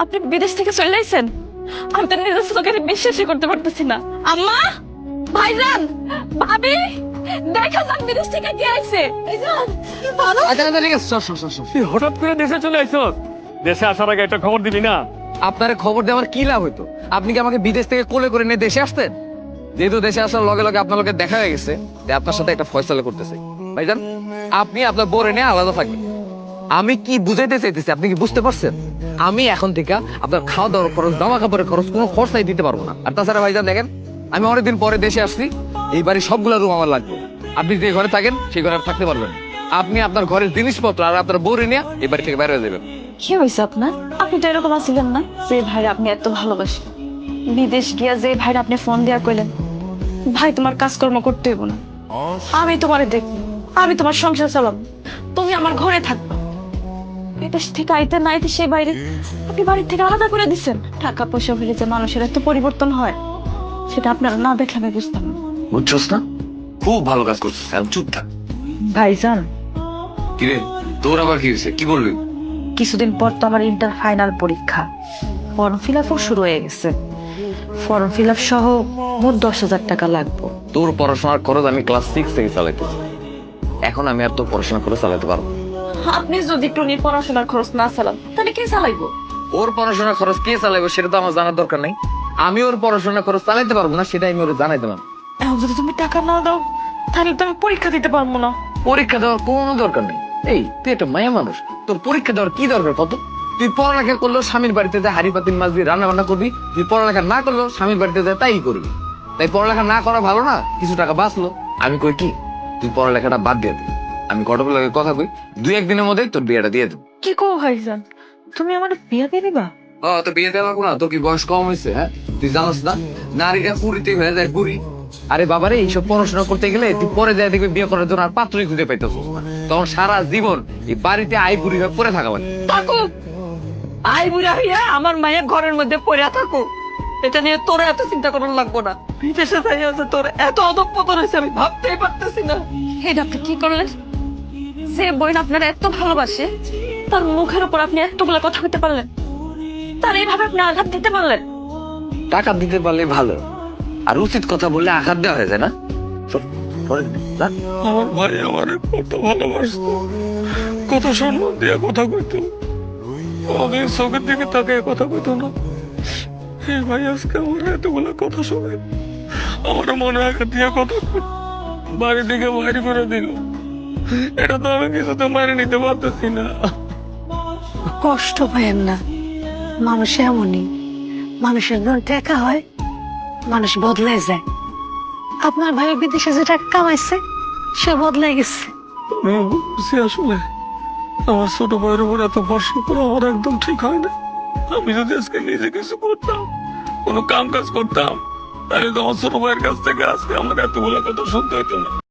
আপনি বিদেশ থেকে চলে আইছেন? আমি তো নিজের চোখে বিশ্বাসই করতে পারতেছি না। আম্মা, ভাইজান, ভাবি, দেখা যান বিদেশ থেকে কে আইছে। ভাইজান, হঠাৎ করে দেশে চলে আইছো? দেশে আসার আগে একটা খবর দিবি না? আপনার খবর দেওয়ার কি লাভ হইতো? আপনি কি আমাকে বিদেশ থেকে কোলে করে নিয়ে দেশে আসতেন? যেহেতু দেশে আসার লগে লগে আপনার লোকের দেখা হয়ে গেছে, তাই আপনার সাথে একটা ফয়সালা করতেছে। ভাইজান, আপনি আপনার বোরে নিয়ে আলাদা থাকবেন। আমি কি বুঝাইতে চাইতেছি আপনি কি বুঝতে পারছেন? আমি এখন থেকে আপনার খাওয়া দাওয়ার খরচ, জামা কাপড়ের খরচ কোনো খরচাই দিতে পারবো না। আর তাছাড়া ভাইজান দেখেন, আমি অনেকদিন পরে দেশে আসছি, এই বাড়ির সবগুলো রুম আমার লাগবে। আপনি যে ঘরে থাকেন সেই ঘরে আর থাকতে পারবেন। আপনি আপনার ঘরের জিনিসপত্র আর আপনার বউরে নিয়ে এই বাড়ি থেকে বের হয়ে যাবেন। কি হয়েছে আপনার? আপনি তো এরকম আছিলেন না, যে ভাইরা আপনি এত ভালোবাসেন। বিদেশ গিয়া যে ভাইরা আপনি ফোন দিয়া কইলেন, ভাই তোমার কাজকর্ম করতে হইব না, আমি তোমারে দেখবো, আমি তোমার সংসার চালাবো, তুমি আমার ঘরে থাকবা। বিদেশ থেকে আইতে না আইতে সেই বাইরে আপনি বাড়ির থেকে আলাদা করে দিচ্ছেন। টাকা পয়সা হলে যে মানুষের এত পরিবর্তন হয়, সেটা আপনারা না দেখলে আমি বুঝতাম না। বুঝছস না? খুব ভালো কাজ করছিস, এখন চুপ থাক। ভাইজান, কিরে, তোর আবার কি হয়েছে? কি বলবি? কিছুদিন পর তো আমার ইন্টার ফাইনাল পরীক্ষা, ফর্ম ফিল আপও শুরু হয়ে গেছে। ফর্ম ফিল আপ সহ মোট 10,000 টাকা লাগবে। তোর পড়াশোনার খরচ আমি ক্লাস 6 থেকে চালাইতেছি, এখন আমি আর তোর পড়াশোনা করে চালাতে পারবো? আপনি যদি টুনির পড়াশোনার খরচ না চালান, তাহলে কে চালাইবো? ওর পড়াশোনার খরচ কে চালাইবো সেটা তো আমার জানার দরকার নেই। আমি ওর পড়াশোনার খরচ চালাইতে পারবো না, সেটা আমি ওর জানাই দিলাম। এখন যদি তুমি টাকা না দাও, তাহলে তো আমি পরীক্ষা দিতে পারবো না। পরীক্ষা দেওয়ার কোনো দরকার নেই। এই তুই একটা মায়া মানুষ, তোর পরীক্ষা দেওয়ার কি দরকার? কত তুই পড়ালেখা করলেও স্বামীর বাড়িতে যায় হাড়ি পাতিল মাছ দিয়ে রান্না বান্না করবি, তুই পড়ালেখা না করলেও স্বামীর বাড়িতে যায় তাই করবি। তাই পড়ালেখা না করা ভালো না? কিছু টাকা বাঁচলো। আমি কই কি, তুই পড়ালেখাটা বাদ দিয়ে দে। আমি কটবেলাকে কথা কই, 2-1 দিনের মধ্যে তোর বিয়েটা দিয়ে দেবো। কি কো ভাইজান, তুমি আমার বিয়ে দিয়ে দিবা? তো বিয়ে দেওয়া লাগবো না? তোর কি বয়স কম হয়েছে? হ্যাঁ, তুই জানোস না নারীরা পুরীতে হয়ে যায় পুরী। আরে বাবারে, এইসব পড়াশোনা করতে গেলে তুই পরে যায় দেখবি বিয়ে করার জন্য আর পাত্রই খুঁজে পাইতেছ। তখন সারা জীবন এই বাড়িতে আই বুড়ি হয়ে পড়ে থাকা মানে। থাকুক, আই বুড়া হইয়া আমার মায়ের ঘরের মধ্যে পড়ে থাকুক, এটা নিয়ে তোর এত চিন্তা করার লাগবো না। বিদেশে যাই আছে তোর এত অধঃপতন হয়েছে, আমি ভাবতেই পারতেছি না। এটা আপনি কি করলেন? যে বোন আপনার এত ভালোবাসে, তার মুখের উপর আপনি এতগুলা কথা বলতে পারলেন, তার এইভাবে আপনি আঘাত দিতে পারলেন? টাকা দিতে পারলে ভালো, আর উচিত কথা বললে আঘাত দেওয়া হয়ে যায় না? আমার ভাই আমার কত ভালোবাসতো, কত সম্মান দিয়ে কথা কইতো, ওদের চোখের দিকে তাকে কথা কইতো না। এই ভাই আজকে আমার এতগুলো কথা শুনে আমার মনে আঘাত দিয়ে কথা কই, বাড়ি থেকে বাইরে করে দিল। এটা তো আমি কিছুতে মারে নিতে পারতেছি না। কষ্ট পাইেন না, মানুষ এমনই। মানুষের যখন দেখা হয়, মানুষ বদলাই যায়। আপনার ভাই বিদেশে যে টাকা কামাইছে, সে বদলাই গেছে। বুঝছি আসলে আমার ছোট ভাইয়ের উপর এত ভরসা করা আমার একদম ঠিক হয় না। আমি যদি আজকে নিজে কিছু করতাম, কোনো কাম কাজ করতাম, তাহলে তো আমার ছোট ভাইয়ের কাছ থেকে আজকে আমার এতগুলো কথা শুনতে হইতো না।